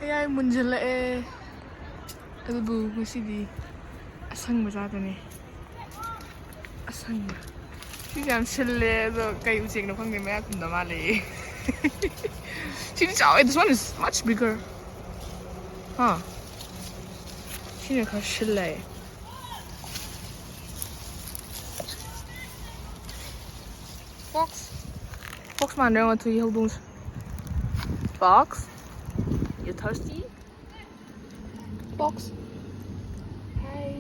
ꯍꯌꯥꯏ ꯃꯨꯟꯖꯜꯂꯛꯑꯦ ꯑꯗꯨꯕꯨ ꯉꯁꯤꯗꯤ ꯑꯁꯪꯕ ꯆꯥꯗꯣꯏꯅꯦ ꯑꯁꯪꯕ ꯁꯤꯁꯦ ꯌꯥꯝ ꯁꯤꯜꯂꯦ ꯑꯗꯣ ꯀꯩ ꯎꯆꯦꯛꯅꯣ ꯈꯪꯗꯦ ꯃꯌꯥ ꯈꯨꯝꯗ ꯃꯥꯜꯂꯦꯁꯤꯗꯤ ꯆꯥꯎꯋꯦ this one is much bigger sini kan shillay Fox mandang wa thui hodung Fox you thirsty Fox hi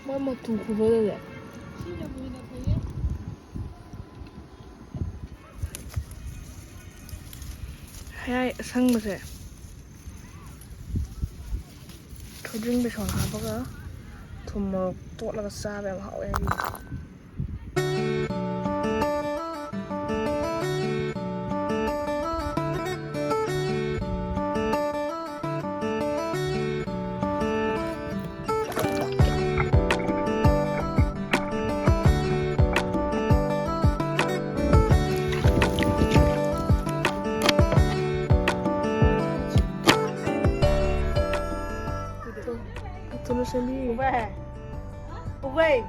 mama tu khu de hai asangbase thudring beson habaga thum morok totlaga chabe am hawe Tulus sendiri. Ubay.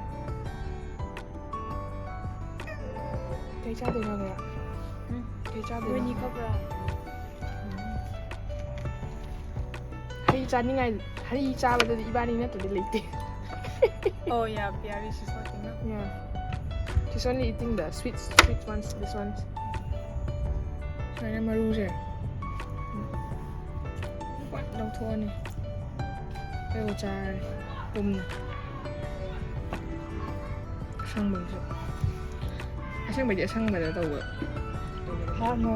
Kay chado na kaya? Kay chado na. Wani ka ba? Hari chani ngai. Hari chaba da ibani na to delete. Oh yeah, Piari she's talking now. Yeah. She's only eating the sweet ones. This ones. Sana maru je. What? Long thua ni. Kaya char. Asangbaji. Asangbaji asangbaji tawwa. Hano.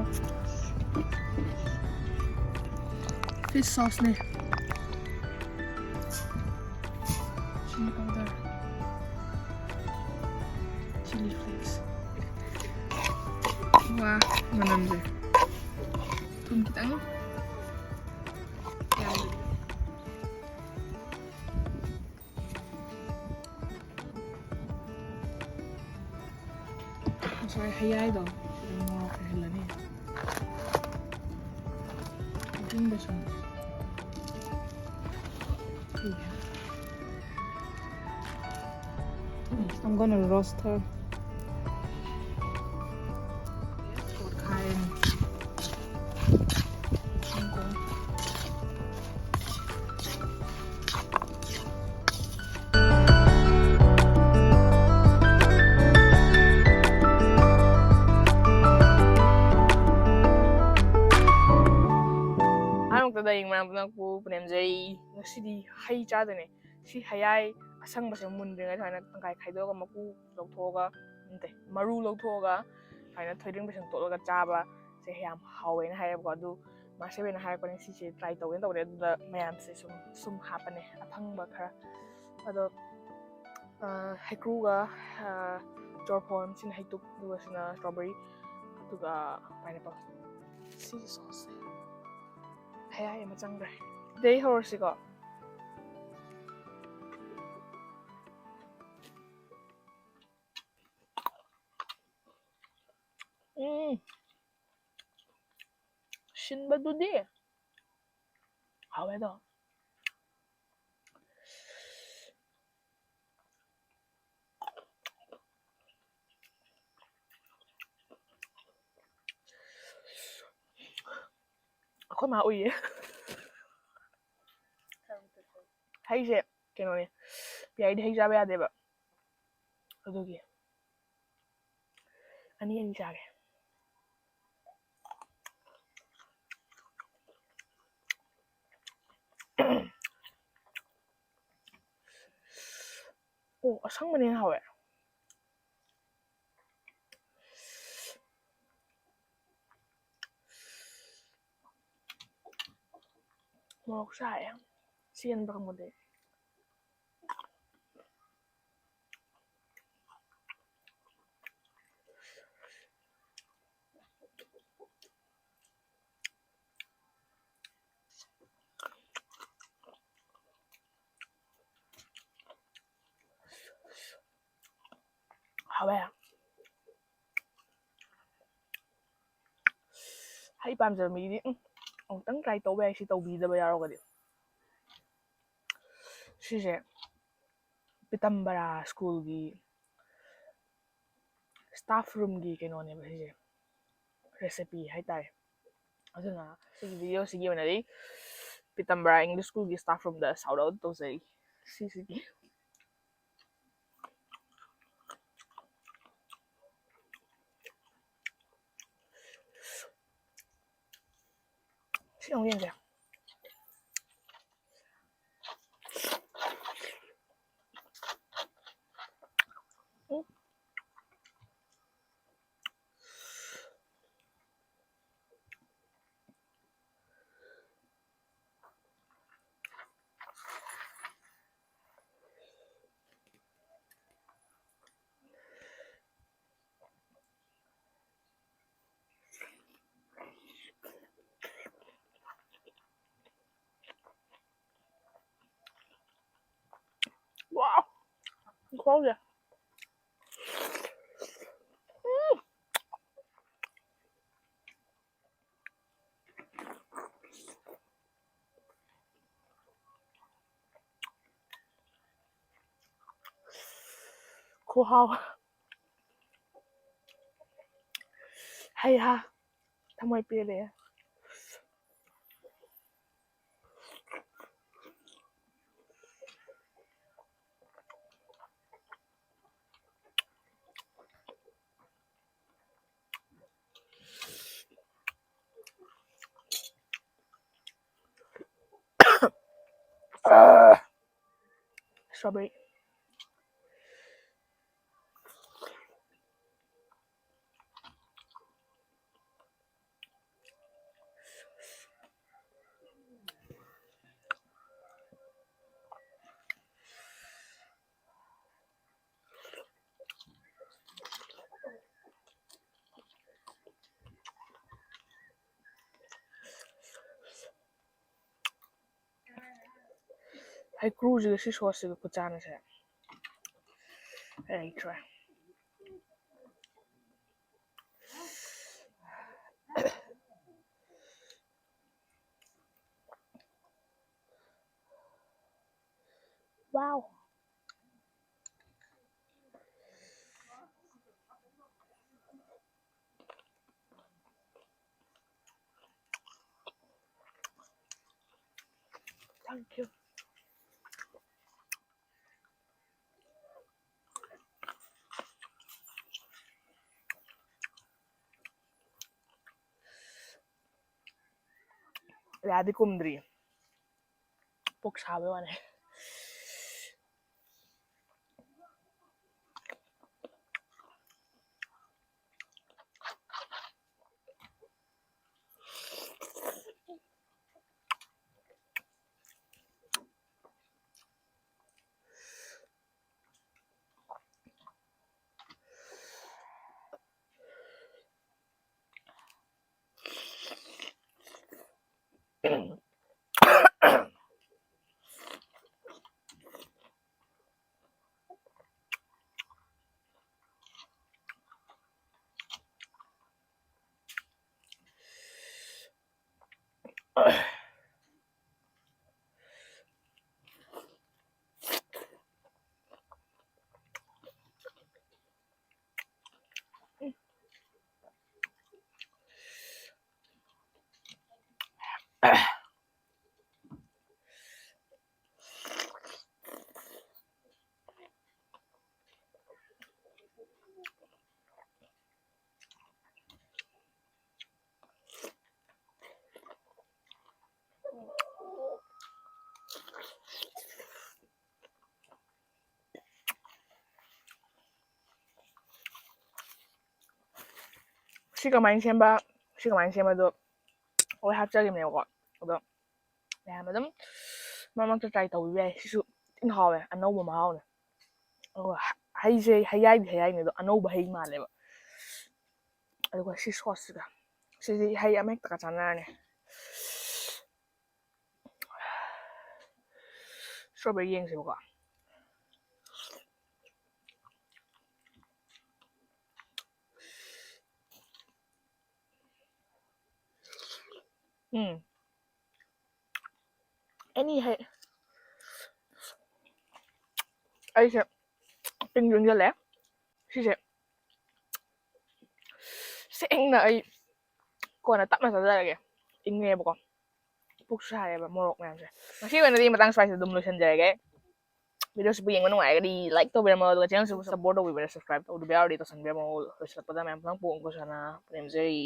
Fish sauce ne. Chili powder. Chili flakes. Wah, manam je. Tum kitang. Sorry, hayay daw. Yung mga kahila niya. Ito ba siya? I'm gonna roast her. Today manang po punemjay ngasi hay chadane si hayay asangba se mundringa thana tangkai khaidoga maku lawthoga nte maru lawthoga haina thoidring besang tologa chaba se yam hawe na hayab ko adu ma seben hayab ko si se try tawin tawde da mayam se sum hapane aphangba khara ado haikruga jorphon sin haituk duga sina strawberry duga pineapple si sauce hayay macangre day horse ko 신바 두디 하웨다 akoy mauyi hayse kenone piaidi hay jabe adeba adugi ani jage 오, 상만이 하왜. 뭐 사야. 시간 더 건데. 하왜. ꯍꯩ ꯄꯥꯝꯖꯕ ꯃꯤꯗꯤ ꯑꯃꯨꯛꯇꯪ try ꯇꯧꯕ ꯌꯥꯏ ꯁꯤ ꯇꯧꯕꯤꯗꯕ ꯌꯥꯎꯔꯒꯗꯤ ꯁꯤꯁꯦ ꯄꯤꯇꯝꯕꯔꯥ ꯁ꯭ꯀꯨꯜꯒꯤ ꯁ꯭ꯇꯥꯐ ꯔꯨꯝꯒꯤ ꯀꯩꯅꯣꯅꯦꯕ ꯁꯤꯁꯦ ꯔꯦꯁꯤꯄꯤ ꯍꯥꯏꯇꯥꯔꯦ ꯑꯗꯨꯅ ꯁꯤꯒꯤ ꯚꯤꯗꯤꯑꯣꯁꯤꯒꯤ ꯑꯣꯏꯅꯗꯤ ꯄꯤꯇꯝꯕꯔꯥ ꯏꯪꯂꯤꯁ ꯁ꯭ꯀꯨꯜꯒꯤ ꯁ꯭ꯇꯥꯐ ꯔꯨꯝꯗ ꯁꯥꯎꯠ ꯑꯥꯎꯠ ꯇꯧꯖꯔꯤ ꯁꯤꯁꯤꯒꯤ ꯁꯤ ꯑꯃꯨꯛ ꯌꯦꯡꯁꯦ 와우 고소해 고하오 하이하 정말 삐래 스트로베리 ꯍꯩꯀ꯭ꯔꯨꯁꯤꯒ ꯁꯤ ꯁꯣꯁꯁꯤꯒ ꯈꯨꯠꯆꯥꯟꯅꯁꯦ ꯂꯩꯇ꯭ꯔꯦ 와우 땡큐 야디 꼼들이 복 사배 와네 시가 많이 셈바도 ꯍꯣꯏ ꯍꯥꯞꯆꯈꯤꯕꯅꯦꯕꯀꯣ ꯑꯗꯣ ꯃꯌꯥꯝ ꯑꯗꯨꯝ ꯃꯔꯛ ꯃꯔꯛꯇ ꯇ꯭ꯔꯥꯏ ꯇꯧꯕꯤꯕ ꯌꯥꯏ ꯁꯤꯁꯨ ꯊꯤꯅ ꯍꯥꯎꯋꯦ ꯑꯅꯧꯕ ꯃꯍꯥꯎꯅꯦ ꯑꯗꯨꯒ ꯍꯩꯁꯦ ꯍꯩꯌꯥꯏꯅꯦ ꯑꯗꯣ ꯑꯅꯧꯕ ꯍꯩ ꯃꯥꯜꯂꯦꯕ ꯑꯗꯨꯒ ꯁꯤ ꯁꯣꯁꯁꯤꯒ ꯁꯤꯗꯤ ꯍꯩ ꯑꯃꯍꯦꯛꯇꯒ ꯆꯥꯟꯅꯔꯅꯤ ꯁ꯭ꯇ꯭ꯔꯣꯕꯦꯔꯤ ꯌꯦꯡꯁꯦꯕꯀꯣ Any hay ꯑꯩꯁꯦ ꯄꯤꯡ ꯌꯨꯡꯖꯜꯂꯦ ꯁꯤꯁꯦ ꯁꯦꯡꯅ ꯑꯩ ꯀꯣꯟꯅ ꯇꯞꯅ ꯆꯥꯖꯔꯒꯦ ꯏꯪꯉꯦꯕꯀꯣ ꯄꯨꯛꯁꯨ ꯁꯥꯔꯦꯕ ꯃꯣꯔꯣꯛ ꯃꯌꯥꯝꯁꯦ ꯉꯁꯤ ꯑꯣꯏꯅꯗꯤ ꯃꯇꯥꯡ ꯁ꯭ꯋꯥꯏꯁꯤꯗ ꯑꯗꯨꯝ ꯂꯣꯏꯁꯤꯟꯖꯔꯒꯦ ꯚꯤꯗꯤꯑꯣꯁꯤꯕꯨ ꯌꯦꯡꯕ ꯅꯨꯡꯉꯥꯏꯔꯒꯗꯤ ꯂꯥꯏꯛ ꯇꯧꯕꯤꯔꯝꯃꯣ ꯑꯗꯨꯒ ꯆꯦꯅꯦꯜꯁꯤꯕꯨ ꯁꯞꯄꯣꯔꯠ ꯇꯧꯕꯤꯕꯔ ꯁꯕꯁꯀ꯭ꯔꯥꯏꯕ ꯇꯧꯗꯕ ꯌꯥꯎꯔꯗꯤ ꯇꯧꯁꯟꯕꯤꯔꯝꯃꯣ ꯂꯣꯏꯁꯤꯜꯂꯛꯄꯗ ꯃꯌꯥꯝ ꯄꯨꯡꯄꯣꯡ ꯄꯣꯡꯖꯅ ꯄꯨꯅꯦꯝꯖꯔꯤ